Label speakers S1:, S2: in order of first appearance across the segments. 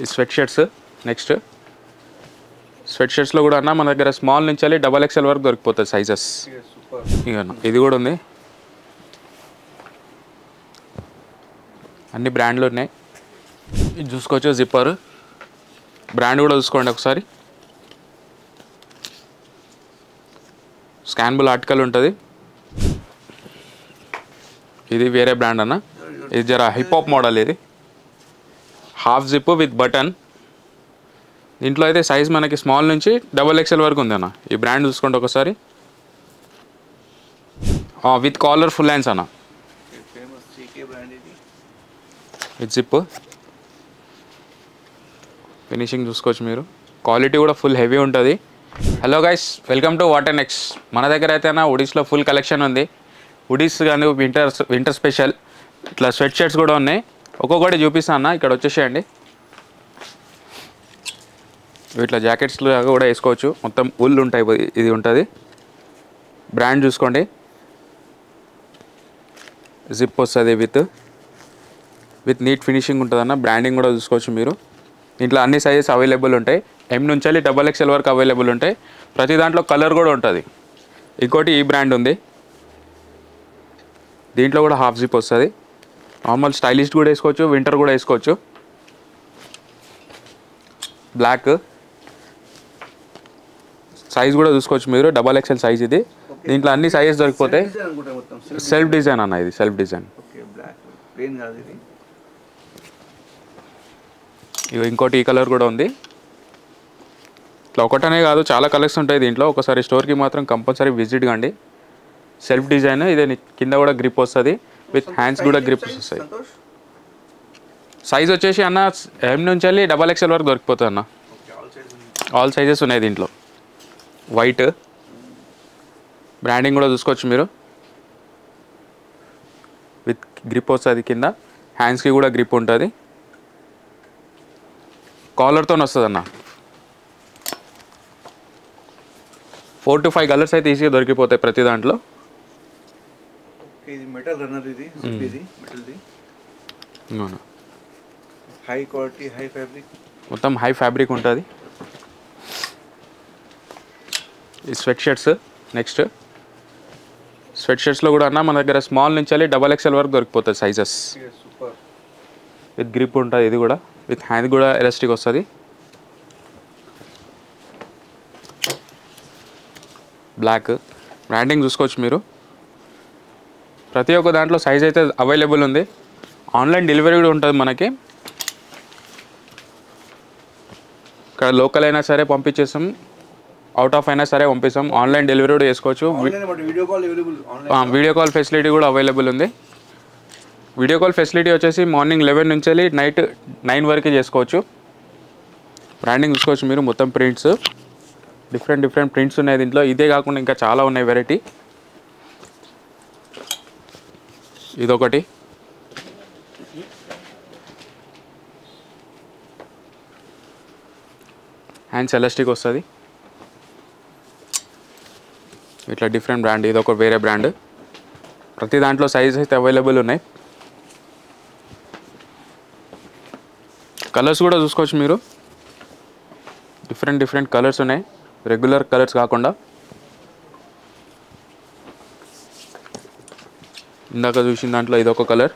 S1: ఈ sweat shirts. Next sweat షర్ట్స్లో కూడా అన్న మన దగ్గర స్మాల్ నుంచి వెళ్ళి XXL వరకు దొరికిపోతుంది సైజెస్. ఇక ఇది కూడా ఉంది, అన్ని బ్రాండ్లు ఉన్నాయి. ఇది చూసుకోవచ్చు, జిప్పర్ బ్రాండ్ కూడా చూసుకోండి ఒకసారి. స్కానబుల్ ఆర్టికల్ ఉంటుంది. ఇది వేరే బ్రాండ్ అన్న, ఇది జర హిప్హాప్ మోడల్. ఇది హాఫ్ జిప్ విత్ బటన్. దీంట్లో అయితే సైజ్ మనకి స్మాల్ నుంచి XXL వరకు ఉంది అన్న. ఈ బ్రాండ్ చూసుకోండి ఒకసారి. విత్ కాలర్ ఫుల్ హ్యాండ్స్ అన్న. ఇది జిప్ ఫినిషింగ్ చూసుకోవచ్చు మీరు. క్వాలిటీ కూడా ఫుల్ హెవీ ఉంటుంది. Hello guys, welcome to water నెక్స్. మన దగ్గర అయితే అన్న హుడీస్లో ఫుల్ కలెక్షన్ ఉంది. హుడీస్ కానీ వింటర్ స్పెషల్ ఇట్లా స్వెట్ షర్ట్స్ కూడా ఉన్నాయి. ఒక్కొక్కటి చూపిస్తాను అన్న. ఇక్కడ వచ్చేసేయండి. ఇట్లా జాకెట్స్ కూడా వేసుకోవచ్చు. మొత్తం ఉల్ ఉంటాయి. ఇది ఉంటుంది. బ్రాండ్ చూసుకోండి. జిప్ వస్తుంది విత్ నీట్ ఫినిషింగ్ ఉంటుంది అన్న. బ్రాండింగ్ కూడా చూసుకోవచ్చు మీరు. దీంట్లో అన్ని సైజెస్ అవైలబుల్ ఉంటాయి. M నుంచి వెళ్ళి XXL వరకు అవైలబుల్ ఉంటాయి. ప్రతి దాంట్లో కలర్ కూడా ఉంటుంది. ఇంకోటి ఈ బ్రాండ్ ఉంది. దీంట్లో కూడా హాఫ్ జిప్ వస్తుంది. నార్మల్ స్టైలిష్ కూడా వేసుకోవచ్చు, వింటర్ కూడా వేసుకోవచ్చు. బ్లాక్ సైజ్ కూడా చూసుకోవచ్చు మీరు. XXL సైజ్ ఇది. దీంట్లో అన్ని సైజెస్ దొరికిపోతాయి. సెల్ఫ్ డిజైన్ అన్న. ఇది సెల్ఫ్ డిజైన్. ఇంకోటి ఈ కలర్ కూడా ఉంది. ఇట్లా ఒకటనే కాదు, చాలా కలర్స్ ఉంటాయి దీంట్లో. ఒకసారి స్టోర్కి మాత్రం కంపల్సరీ విజిట్ కండి. Self design. ఇదే కింద కూడా గ్రిప్ వస్తుంది, విత్ హ్యాండ్స్ కూడా గ్రిప్స్ వస్తాయి. సైజ్ వచ్చేసి అన్న M నుంచి వెళ్ళి XXL వరకు దొరికిపోతుంది అన్న. ఆల్ సైజెస్ ఉన్నాయి దీంట్లో. వైట్ బ్రాండింగ్ కూడా చూసుకోవచ్చు మీరు. విత్ గ్రిప్ వస్తుంది కింద. హ్యాండ్స్కి కూడా గ్రిప్ ఉంటుంది. కాలర్తో వస్తుంది అన్న. 4 to 5 కలర్స్ అయితే ఈజీగా దొరికిపోతాయి ప్రతి దాంట్లో.
S2: ఇది మెటల్ రన్నర్. ఇది మెటల్ది. High quality, high fabric.
S1: మొత్తం హై ఫ్యాబ్రిక్ ఉంటుంది. ఈ స్వెట్ షర్ట్స్. నెక్స్ట్ స్వెట్ షర్ట్స్లో కూడా అన్న మన దగ్గర స్మాల్ నుంచి వెళ్ళి XXL వరకు దొరికిపోతుంది సైజెస్. విత్ గ్రిప్ ఉంటుంది. ఇది కూడా విత్ హ్యాండ్ కూడా ఎలాస్టిక్ వస్తుంది. బ్లాక్ బ్రాండింగ్ చూసుకోవచ్చు మీరు. ప్రతి ఒక్క దాంట్లో సైజ్ అయితే అవైలబుల్ ఉంది. ఆన్లైన్ డెలివరీ కూడా ఉంటుంది మనకి. ఇక్కడ లోకల్ అయినా సరే పంపించేస్తాం, అవుట్ ఆఫ్ అయినా సరే పంపిస్తాం. ఆన్లైన్ డెలివరీ కూడా చేసుకోవచ్చు. వీడియో కాల్ ఫెసిలిటీ కూడా అవైలబుల్ ఉంది. వీడియో కాల్ ఫెసిలిటీ వచ్చేసి మార్నింగ్ 11 నుంచి వెళ్ళి నైట్ 9 వరకు చేసుకోవచ్చు. బ్రాండింగ్ చూసుకోవచ్చు మీరు. మొత్తం ప్రింట్స్, డిఫరెంట్ ప్రింట్స్ ఉన్నాయి దీంట్లో. ఇదే కాకుండా ఇంకా చాలా ఉన్నాయి వెరైటీ. ఇదొకటి. హ్యాండ్స్ ఎలాస్టిక్ వస్తుంది. ఇట్లా డిఫరెంట్ బ్రాండ్. ఇదొక వేరే బ్రాండ్. ప్రతి దాంట్లో సైజ్ అయితే అవైలబుల్ ఉన్నాయి. కలర్స్ కూడా చూసుకోవచ్చు మీరు. డిఫరెంట్ కలర్స్ ఉన్నాయి, రెగ్యులర్ కలర్స్ కాకుండా. ఇందాక చూసిన దాంట్లో ఇదొక కలర్.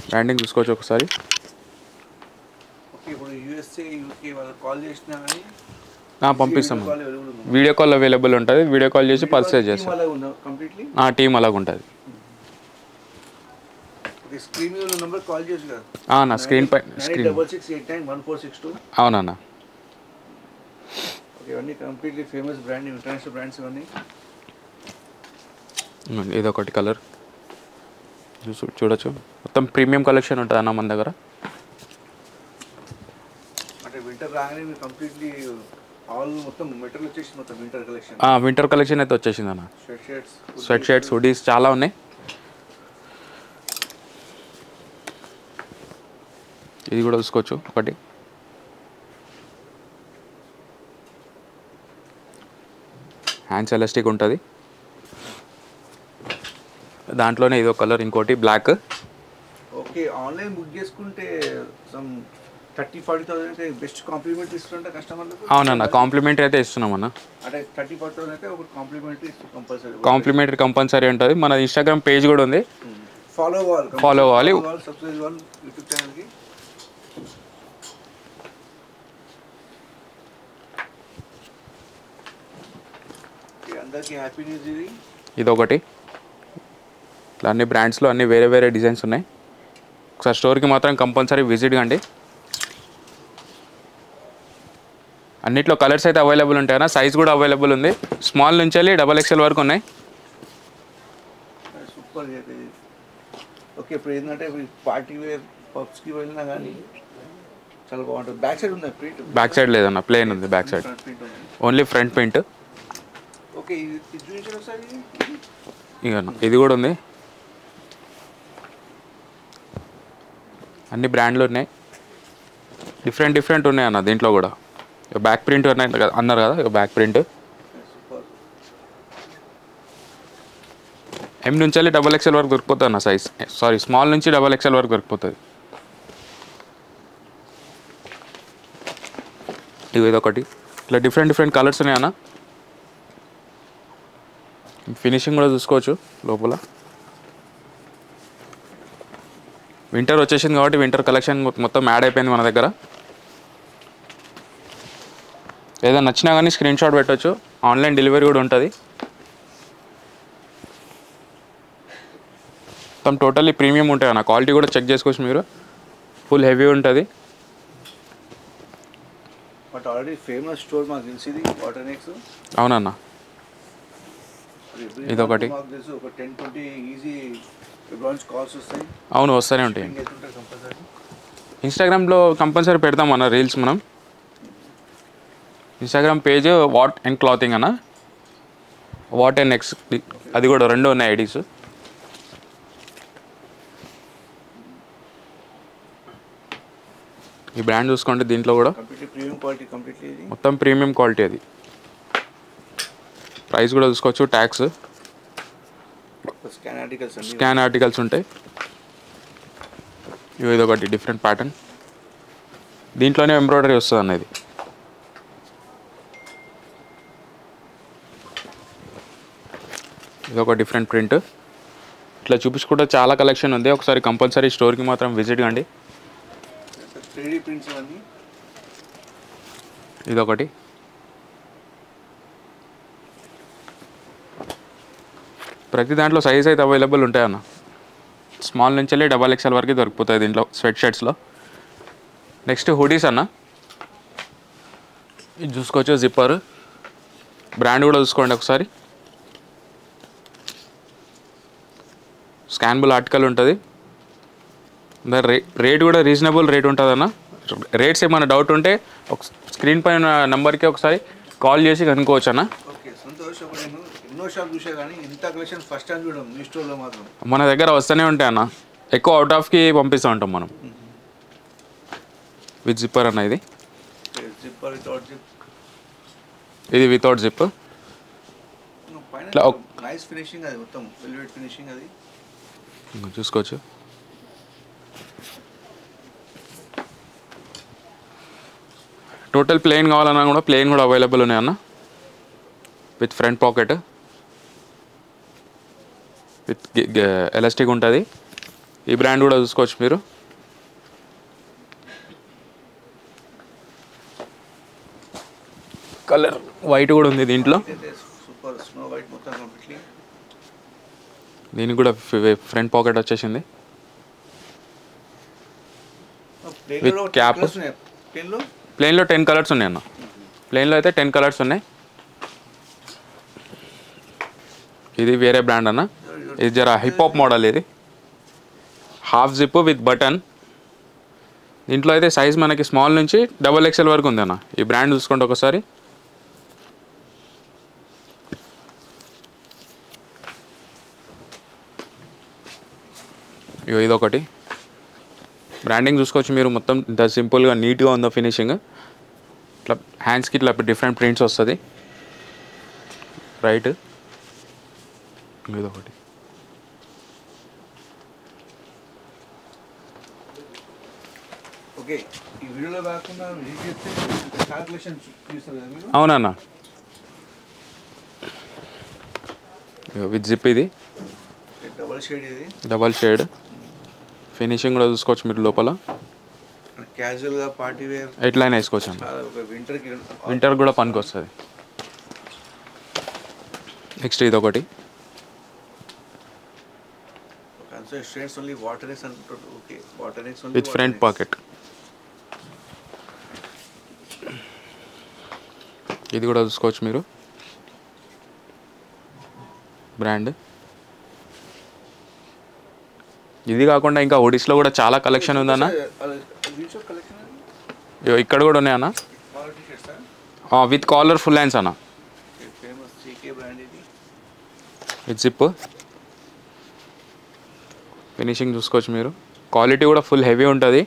S1: బ్రాండింగ్ చూసుకోవచ్చు ఒకసారి. పంపిస్తాం. వీడియో కాల్ అవైలబుల్ ఉంటుంది. వీడియో కాల్ చేసి పర్చేజ్ చేస్తాం. టీమ్ అలాగ ఉంటుంది. నా స్క్రీన్ పై అవునన్నా. ఇదొకటి కలర్ చూడొచ్చు. మొత్తం ప్రీమియం కలెక్షన్ ఉంటుంది అన్న మన దగ్గర. వింటర్ కలెక్షన్ అయితే వచ్చేసింది అన్న. స్వెట్ షర్ట్స్, హుడీస్ చాలా ఉన్నాయి. ఇది కూడా చూసుకోవచ్చు ఒకటి. హ్యాండ్స్ ఎలాస్టిక్ ఉంటుంది. దాంట్లోనే ఇదో కలర్. ఇంకోటి బ్లాక్.
S2: ఓకే ఆన్లైన్ బుక్ చేసుకుంటే సమ్ 30-40,000 అయితే బెస్ట్ కాంప్లిమెంట్ ఇస్తుంటే కస్టమర్లకు.
S1: అవునన్న కాంప్లిమెంటరీ అయితే ఇస్తున్నామన్న.
S2: అంటే 30-40,000 అయితే ఒక కాంప్లిమెంటరీ కంపల్సరీ.
S1: కాంప్లిమెంటరీ కంపల్సరీ ఉంటుంది. మన ఇన్స్టాగ్రామ్ పేజ్ కూడా ఉంది,
S2: ఫాలో అవ్వాలి.
S1: ఫాలో అవ్వాలి.
S2: సబ్స్క్రైబ్ అవ్వాలి యూట్యూబ్ ఛానల్కి. అందరికీ హ్యాపీ న్యూస్ ఇది.
S1: ఇదొకటి. ఇట్లా అన్ని బ్రాండ్స్లో అన్ని వేరే వేరే డిజైన్స్ ఉన్నాయి. ఒకసారి స్టోర్కి మాత్రం కంపల్సరీ విజిట్ కండి. అన్నిట్లో కలర్స్ అయితే అవైలబుల్ ఉంటాయన్న, సైజ్ కూడా అవైలబుల్ ఉంది. స్మాల్ నుంచి వెళ్ళి XXL వరకు ఉన్నాయి.
S2: సూపర్. ఓకే ఇప్పుడు ఏంటంటే పార్టీ వేర్ పబ్స్కి వెళ్ళినా కానీ చాలా బాగుంటుంది. బ్యాక్ సైడ్ ఉంది ప్రింట్?
S1: బ్యాక్ సైడ్ లేదన్న, ప్లేన్ ఉంది బ్యాక్ సైడ్,
S2: ప్రింట్ ఉంది.
S1: Only front print.
S2: ఓకే ఇది చూపించారు ఒకసారి.
S1: ఇక ఇది కూడా ఉంది. అన్ని బ్రాండ్లు ఉన్నాయి, డిఫరెంట్ ఉన్నాయి అన్న. దీంట్లో కూడా బ్యాక్ ప్రింట్ ఉన్నాయి అన్నారు కదా, ఇక బ్యాక్ ప్రింట్. M నుంచి వెళ్ళి XXL వరకు దొరికిపోతుంది అన్న సైజ్. సారీ, స్మాల్ నుంచి XXL వరకు దొరికిపోతుంది. ఇదొకటి. ఇట్లా డిఫరెంట్ కలర్స్ ఉన్నాయి అన్న. ఫినిషింగ్ కూడా చూసుకోవచ్చు లోపల. వింటర్ వచ్చేసింది కాబట్టి వింటర్ కలెక్షన్ మొత్తం యాడ్ అయిపోయింది మన దగ్గర. ఏదైనా నచ్చినా కానీ స్క్రీన్ షాట్ పెట్టవచ్చు. ఆన్లైన్ డెలివరీ కూడా ఉంటుంది. మొత్తం టోటల్లీ ప్రీమియం ఉంటాయి అన్న. క్వాలిటీ కూడా చెక్ చేసుకోవచ్చు మీరు. ఫుల్ హెవీ ఉంటుంది.
S2: బట్ ఆల్రెడీ ఫేమస్ స్టోర్ మాకు తెలిసింది వాటర్నెక్స్.
S1: అవునన్న. ఇదొకటి.
S2: మాకు తెలుసు ఒక 10-20 ఈజీ కాల్స్ వస్తాయి.
S1: అవును, వస్తూనే ఉంటాయి. ఇన్స్టాగ్రామ్లో కంపల్సరీ పెడతాం అన్న రీల్స్. మనం Instagram page what and clothing అన్న, వాట్ అండ్ నెక్స్ట్, అది కూడా 2 ఉన్నాయి ఐడీస్. ఈ బ్రాండ్ చూసుకోండి. దీంట్లో కూడా మొత్తం ప్రీమియం క్వాలిటీ. అది ప్రైస్ కూడా చూసుకోవచ్చు. ట్యాక్స్, స్కాన్ ఆర్టికల్స్ ఉంటాయి. ఇదొకటి డిఫరెంట్ ప్యాటర్న్. దీంట్లోనే ఎంబ్రాయిడరీ వస్తుంది అనేది. ఇదొక డిఫరెంట్ ప్రింట్. ఇట్లా చూపించుకుంటే చాలా కలెక్షన్ ఉంది. ఒకసారి కంపల్సరీ స్టోర్కి మాత్రం విజిట్ కండి. ఇదొకటి. ప్రతి దాంట్లో సైజ్ అయితే అవైలబుల్ ఉంటాయన్న. స్మాల్ నుంచి వెళ్ళి XXL వరకు దొరికిపోతాయి దీంట్లో స్వెట్ షర్ట్స్లో. నెక్స్ట్ హుడీస్ అన్న. ఇది చూసుకోవచ్చు, జిప్పర్. బ్రాండ్ కూడా చూసుకోండి ఒకసారి. స్కానబుల్ ఆర్టికల్ ఉంటుంది. రేట్ కూడా రీజనబుల్ రేట్ ఉంటుంది అన్న. రేట్స్ ఏమైనా డౌట్ ఉంటే ఒక స్క్రీన్ పైన నెంబర్కి ఒకసారి కాల్ చేసి కనుక్కోవచ్చు అన్న. మన దగ్గర వస్తూనే ఉంటాయి అన్న. ఎక్కువ అవుట్ ఆఫ్కి పంపిస్తూ ఉంటాం మనం. విత్ జిప్పర్ అన్న. ఇది వితౌట్ జిప్. చూసుకోవచ్చు. టోటల్ ప్లెయిన్ కావాలన్నా కూడా ప్లెయిన్ కూడా అవైలబుల్ ఉన్నాయి అన్న. With front pocket, with elastic ఉంటుంది. ఈ బ్రాండ్ కూడా చూసుకోవచ్చు మీరు. కలర్ వైట్ కూడా ఉంది దీంట్లో. దీనికి కూడా ఫ్రంట్ పాకెట్ వచ్చేసింది విత్ క్యాప్. ప్లెయిన్లో 10 కలర్స్ ఉన్నాయి అన్న. ప్లెయిన్లో అయితే 10 కలర్స్ ఉన్నాయి. ఇది వేరే బ్రాండ్ అన్న. ఇది జర హిప్ హాప్ మోడల్. ఇది హాఫ్ జిప్ విత్ బటన్. దీంట్లో అయితే సైజ్ మనకి స్మాల్ నుంచి XXL వరకు ఉంది అన్న. ఈ బ్రాండ్ చూసుకోండి ఒకసారి. ఇదొకటి. బ్రాండింగ్ చూసుకోవచ్చు మీరు. మొత్తం ఇంత సింపుల్గా నీట్గా ఉందో ఫినిషింగ్. ఇట్లా హ్యాండ్స్కి ఇట్లా డిఫరెంట్ ప్రింట్స్ వస్తుంది. రైట్. ఇదొకటి.
S2: ఓకే ఈ వీడియోలో కాకుండా రీడ్ చేస్తే చాలా కలెక్షన్ చూస్తారు కదా మీరు.
S1: అవునన్నా విత్ జిప్ ఇది
S2: డబల్ షేడ్ ఇది,
S1: డబల్ షేడ్ ఫినిషింగ్ కూడా చూసుకోవచ్చు మీరు లోపల.
S2: క్యాజువల్గా పార్టీ వేర్
S1: ఎట్లయినా వేసుకోవచ్చు అన్న.
S2: చాలా ఒక వింటర్కి
S1: వింటర్ కూడా పనికి వస్తుంది. నెక్స్ట్ ఇది ఒకటి
S2: స్టూడెంట్స్ ఓన్లీ వాటర్ ఎక్స్ అంటారు. Okay water X
S1: with front pocket. ఇది కూడా చూసుకోవచ్చు మీరు బ్రాండ్. ఇది కాకుండా ఇంకా ఒడిస్లో కూడా చాలా కలెక్షన్ ఉందన్న. ఇక్కడ కూడా ఉన్నాయన్న విత్ కాలర్ ఫుల్ హ్యాండ్స్ అన్న. విత్ జిప్ ఫినిషింగ్ చూసుకోవచ్చు మీరు. క్వాలిటీ కూడా ఫుల్ హెవీ ఉంటుంది.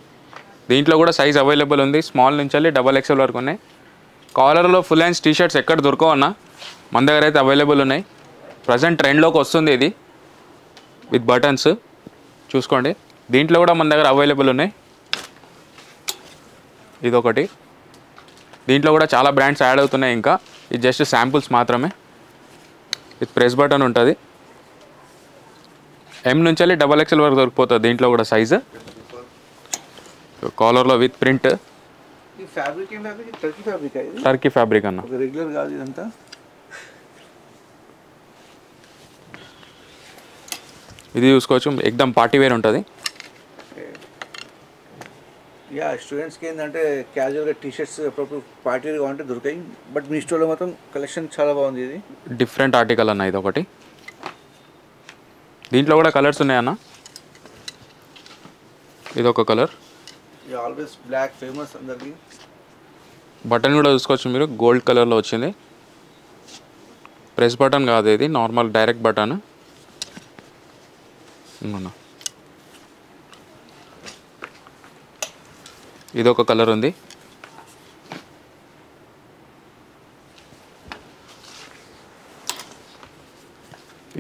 S1: దీంట్లో కూడా సైజ్ అవైలబుల్ ఉంది. స్మాల్ నుంచి వెళ్ళి XXL వరకు ఉన్నాయి. కాలర్లో ఫుల్ హ్యాండ్స్ టీ షర్ట్స్ ఎక్కడ దొరకవు అన్న, మన దగ్గర అయితే అవైలబుల్ ఉన్నాయి. ప్రజెంట్ ట్రెండ్లోకి వస్తుంది ఇది విత్ బటన్స్ చూసుకోండి. దీంట్లో కూడా మన దగ్గర అవైలబుల్ ఉన్నాయి. ఇదొకటి. దీంట్లో కూడా చాలా బ్రాండ్స్ యాడ్ అవుతున్నాయి. ఇంకా ఇది జస్ట్ శాంపుల్స్ మాత్రమే. విత్ ప్రెస్ బటన్ ఉంటుంది. M నుంచి వెళ్ళి XXL వరకు దొరికిపోతుంది. దీంట్లో కూడా సైజు కాలర్లో విత్ ప్రింట్. టర్కీ ఫ్యాబ్రిక్ అన్న.
S2: రెగ్యులర్ కాదు ఇదంతా.
S1: ఇది చూసుకోవచ్చు ఎక్దమ్ పార్టీ వేర్ ఉంటుంది.
S2: యా స్టూడెంట్స్కి ఏంటంటే క్యాజువల్గా టీ షర్ట్స్ అప్పుడప్పుడు పార్టీ వేర్ కావాలంటే దొరికాయి. బట్ మీ స్టోర్లో మాత్రం కలెక్షన్ చాలా బాగుంది. ఇది
S1: డిఫరెంట్ ఆర్టికల్ అన్న. ఇది ఒకటి. దీంట్లో కూడా కలర్స్ ఉన్నాయన్న. ఇదొక కలర్.
S2: ఆల్వేస్ బ్లాక్ ఫేమస్ అందరికి.
S1: బటన్ కూడా చూసుకోవచ్చు మీరు గోల్డ్ కలర్లో వచ్చింది. ప్రెస్ బటన్ కాదు ఇది, నార్మల్ డైరెక్ట్ బటన్. ఇదొక కలర్ ఉంది.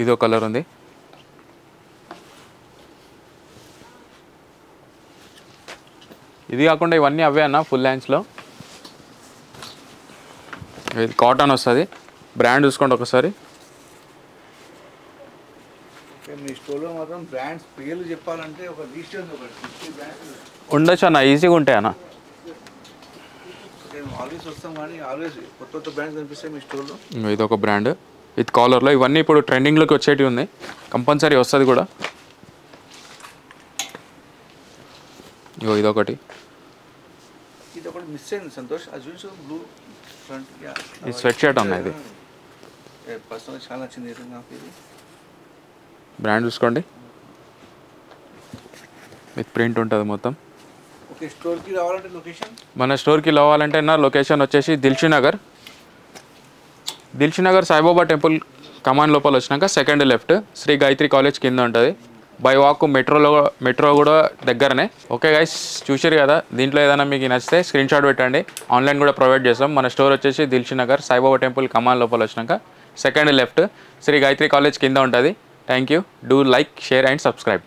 S1: ఇదో కలర్ ఉంది. ఇది కాకుండా ఇవన్నీ అవే అన్న ఫుల్ హ్యాండ్స్లో. ఇది కాటన్ వస్తుంది. బ్రాండ్ చూసుకోండి ఒకసారి.
S2: మీ స్టోర్లో మాత్రం బ్రాండ్స్ పేర్లు చెప్పాలంటే ఒక లిస్ట్
S1: ఉండొచ్చు అన్న, ఈజీగా ఉంటాయి అన్న.
S2: ఆల్వేస్ వస్తాం కానీ ఆల్వేస్ కొత్త కొత్త బ్రాండ్స్ కనిపిస్తాయి మీ స్టోర్లో.
S1: ఇదొక బ్రాండ్ విత్ కాలర్లో. ఇవన్నీ ఇప్పుడు ట్రెండింగ్లోకి వచ్చేటివి ఉన్నాయి. కంపల్సరీ వస్తుంది కూడా. ఇగో ఇదొకటి.
S2: ఇది ఒకటి మిస్ అయింది సంతోష్. అది చూసి బ్లూ ఫ్రంట్.
S1: ఇది స్వెట్ షర్ట్ అన్న. ఇది
S2: పర్సనల్ చాలా నచ్చింది నాకు. ఇది
S1: బ్రాండ్ చూసుకోండి విత్ ప్రింట్ ఉంటుంది మొత్తం.
S2: ఓకే స్టోర్కి రావాలంటే లొకేషన్,
S1: మన స్టోర్కి రావాలంటే నా లొకేషన్ వచ్చేసి దిల్షీ నగర్ సాయిబాబా టెంపుల్ కమాండ్ లోపల వచ్చినాక second left Shri Gayatri college కింద ఉంటుంది. బై వాక్ మెట్రో కూడా దగ్గరనే. ఓకే గైస్ చూసారు కదా. దీంట్లో ఏదైనా మీకు నచ్చితే స్క్రీన్ షాట్ పెట్టండి. ఆన్లైన్ కూడా ప్రొవైడ్ చేస్తాం. మన స్టోర్ వచ్చేసి దిల్షీ నగర్ సాయిబాబా టెంపుల్ కమాండ్ లోపల వచ్చినాక second left Shri Gayatri college కింద ఉంటుంది. Thank you. Do like, share and subscribe.